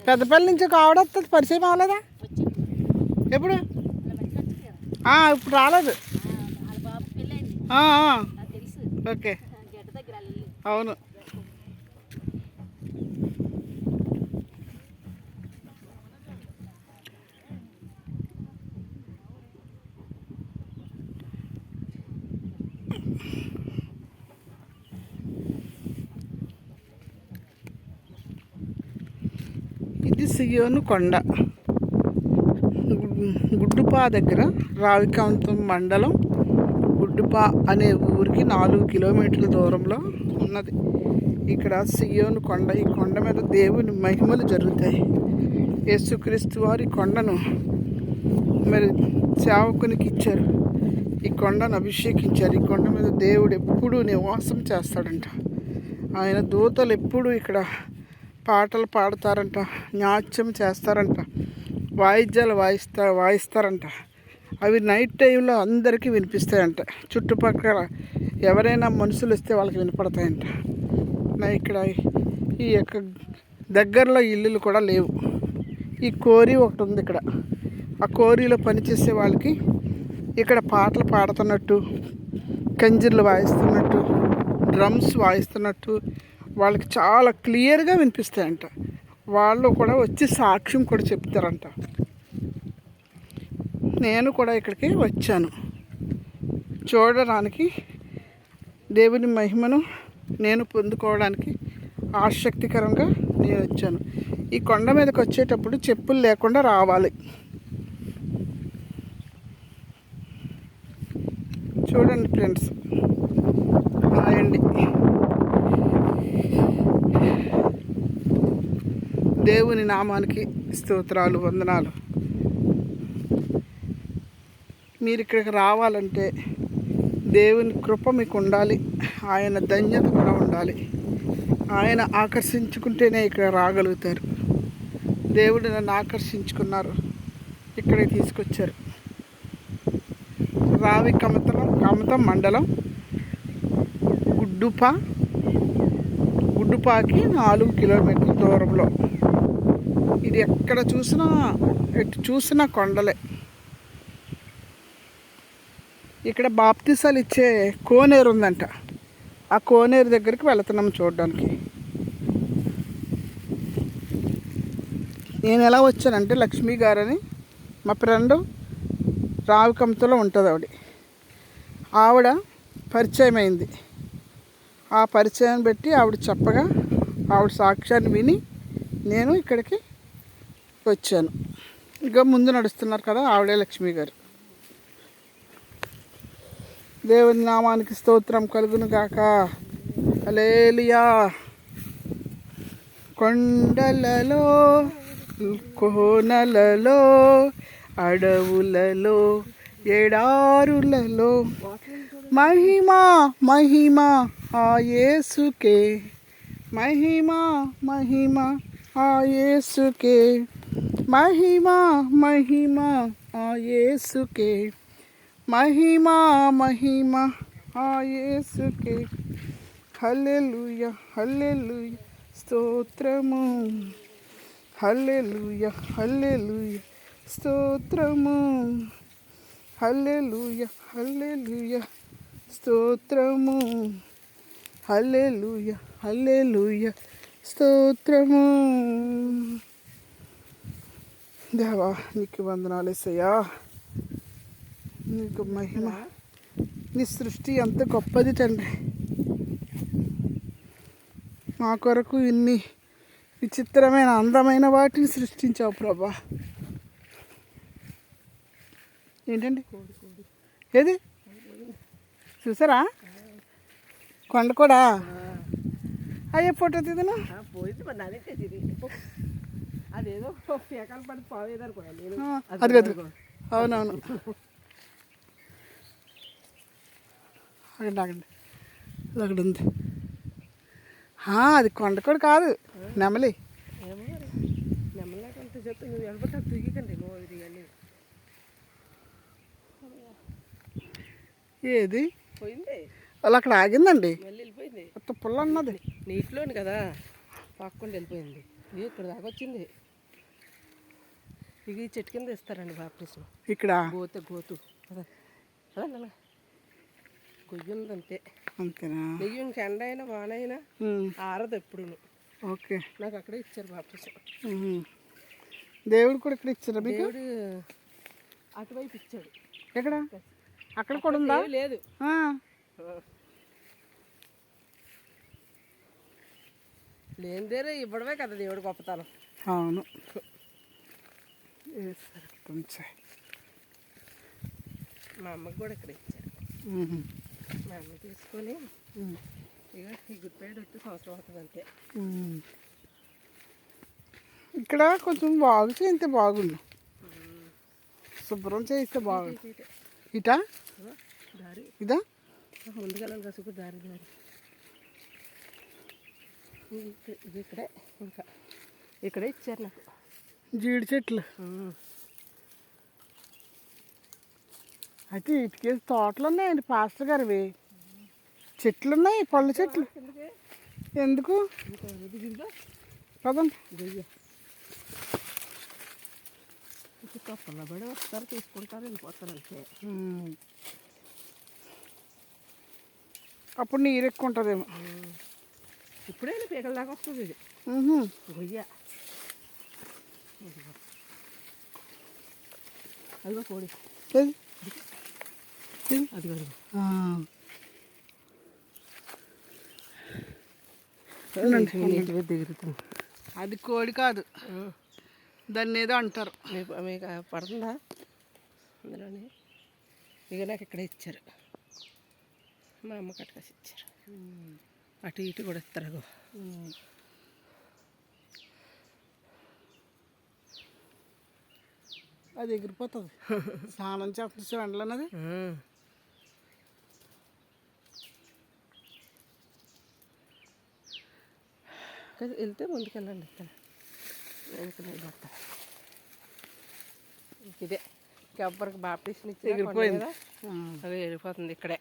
పెద్దపల్లి నుంచి ఒక ఆవిడ వస్తుంది, పరిచయం అవ్వలేదా? ఎప్పుడు? ఇప్పుడు రాలేదు. ఓకే, అవును. ఇది సియోను కొండ, గుడ్డుపా దగ్గర, రావికాంతం మండలం గుడ్డుపా అనే ఊరికి 4 కిలోమీటర్ల దూరంలో ఉన్నది. ఇక్కడ సియోను కొండ. ఈ కొండ మీద దేవుని మహిమలు జరుగుతాయి. యేసుక్రీస్తు వారి కొండను మరి సేవకునికి ఇచ్చారు. ఈ కొండను అభిషేకించారు. ఈ కొండ మీద దేవుడు ఎప్పుడూ నివాసం చేస్తాడంట. ఆయన దూతలు ఎప్పుడు ఇక్కడ పాటలు పాడతారంట, నాట్యం చేస్తారంట, వాయిద్యాలు వాయిస్తారంట. అవి నైట్ టైంలో అందరికీ వినిపిస్తాయంట. చుట్టుపక్కల ఎవరైనా మనుషులు వస్తే వాళ్ళకి వినపడతాయంట. ఇక్కడ ఈ యొక్క దగ్గరలో ఇల్లులు కూడా లేవు. ఈ కోరి ఒకటి ఉంది ఇక్కడ. ఆ కోరిలో పనిచేసే వాళ్ళకి ఇక్కడ పాటలు పాడుతున్నట్టు, కంజీర్లు వాయిస్తున్నట్టు, డ్రమ్స్ వాయిస్తున్నట్టు వాళ్ళకి చాలా క్లియర్గా వినిపిస్తాయంట. వాళ్ళు కూడా వచ్చి సాక్ష్యం కూడా చెప్తారంట. నేను కూడా ఇక్కడికి వచ్చాను చూడడానికి, దేవుని మహిమను నేను పొందుకోవడానికి ఆసక్తికరంగా నేను వచ్చాను. ఈ కొండ మీదకి వచ్చేటప్పుడు చెప్పులు లేకుండా రావాలి. చూడండి ఫ్రెండ్స్, రాయండి. దేవుని నామానికి స్తోత్రాలు, వందనాలు. మీరు ఇక్కడికి రావాలంటే దేవుని కృప మీకు ఉండాలి, ఆయన ధన్యత కూడా ఉండాలి. ఆయన ఆకర్షించుకుంటేనే ఇక్కడ రాగలుగుతారు. దేవుడు నన్ను ఆకర్షించుకున్నారు, ఇక్కడికి తీసుకొచ్చారు. రావికాంతం మండలం గుడ్డుపాకి 4 కిలోమీటర్ల దూరంలో. ఇది ఎక్కడ చూసినా, ఎటు చూసినా కొండలే. ఇక్కడ బాప్తిసాలు ఇచ్చే కోనేరు ఉందంట. ఆ కోనేరు దగ్గరికి వెళుతున్నాం చూడడానికి. నేను ఎలా వచ్చానంటే, లక్ష్మీ గారని మా ఫ్రెండ్ రావికాంతంలో ఉంటుంది. ఆవిడ పరిచయం అయింది. ఆ పరిచయం పెట్టి ఆవిడ చెప్పగా, ఆవిడ సాక్ష్యాన్ని విని నేను ఇక్కడికి వచ్చాను. ఇంకా ముందు నడుస్తున్నారు కదా, ఆవిడే లక్ష్మీ గారు. దేవుని నామానికి స్తోత్రం కలుగును గాక. హల్లెలూయా. కొండలలో, కోనలలో, అడవులలో, ఎడారులలో మహిమా మహిమా ఆ యేసుకే, మహిమా మహిమా ఆ యేసుకే, మహిమా మహిమా ఆ యేసుకే, మహిమా మహిమా ఆ యేసుకే. హల్లెలూయా హల్లెలూయా స్తోత్రము, హల్లెలూయా హల్లెలూయా స్తోత్రము, హల్లెలూయా హల్లెలూయా స్తోత్రము, హల్లెలూయా హల్లెలూయా స్తోత్రము. దేవా నీకు వందనాలు యేసయ్యా. నీకు మహిమ. నీ సృష్టి ఎంత గొప్పది తండ్రి. మా కొరకు ఇన్ని విచిత్రమైన అందమైన వాటిని సృష్టించావు ప్రభా. ఏంటండి ఏది చూసారా? కొండ కూడా అయ్యే ఫోటో తీదను అదేదో పేకాలు పడి పోయేదనుకోండి. అది కదా, అవునవును. అక్కడ ఆగండి, అక్కడ ఉంది. అది కొండ కూడా కాదు, నెమలి. నెమలికంటే చెప్పి నువ్వు వెళ్ళిపోతా దిగకండి. నువ్వు ఇది ఏది పోయింది, అలా అక్కడ ఆగిందండి. మళ్ళీ వెళ్ళిపోయింది. కొత్త పుల్ల అన్నది నీటిలోని కదా, పాక్కుండా వెళ్ళిపోయింది. ఇక్కడ దాకా వచ్చింది. ఇక ఈ చెట్టు కింద ఇస్తారండి బాప్టిజం. ఇక్కడ గోతు అదే అదే నల్ల గొయ్యి ఉంది అంతే. అంతేనా? నెయ్యి ఇంక ఎండ అయినా వానైనా ఆరదు ఎప్పుడు. ఓకే. నాకు అక్కడే ఇచ్చారు బాప్టిజం. దేవుడు కూడా ఇక్కడ ఇచ్చారా మీకు? దేవుడు అటువైపు ఇచ్చాడు. ఎక్కడ? అక్కడ కూడా ఉందా? లేదు. లేనిదేరే ఇవ్వడమే కదా దేవుడు గొప్పతనం. అవును. మా అమ్మకి కూడా ఇక్కడ ఇచ్చారు. మా అమ్మ తీసుకొని ఇక ఈ గుడ్ ఫ్రైడే వచ్చి సంవత్సరం అవుతుంది అంతే. ఇక్కడ కొంచెం బాగు చేస్తే బాగుండు, శుభ్రం చేస్తే బాగుండు. ఇటా దారి ఇదా ముందుకెళ్ళాలి కసుకు దారి ఇది ఇక్కడే ఇంకా ఇక్కడే ఇచ్చారు నాకు జీడి చెట్లు. అయితే ఇటుకేసి తోటలు ఉన్నాయండి పాస్టర్ గారివి, చెట్లు ఉన్నాయి, పళ్ళు చెట్లు. ఎందుకు పదండి. పొల్లబడి వస్తారు, తీసుకుంటారు, వెళ్ళిపోతారు అంతే. అప్పుడు నీరు ఎక్కువ ఉంటుందేమో. ఇప్పుడే పీకల దాకా వస్తుంది ఇది గొయ్య. అదిగో కోడి, అది దిగుతుంది. అది కోడి కాదు, దాన్ని ఏదో అంటారు. మీకు పడుతుందా అందులోనే? ఇక నాకు ఇక్కడ ఇచ్చారు, మా అమ్మ కట్టకాసి ఇచ్చారు. అటు ఇటు కూడా ఇస్తారు. అది ఎగిరిపోతుంది. స్నానం చేస్తుంది ఎండలన్నది. వెళ్తే ముందుకెళ్ళండి. ఇదే ఎవ్వరికి బాప్టిషన్ ఇచ్చి ఎగిరిపోయింది. అది వెళ్ళిపోతుంది ఇక్కడే.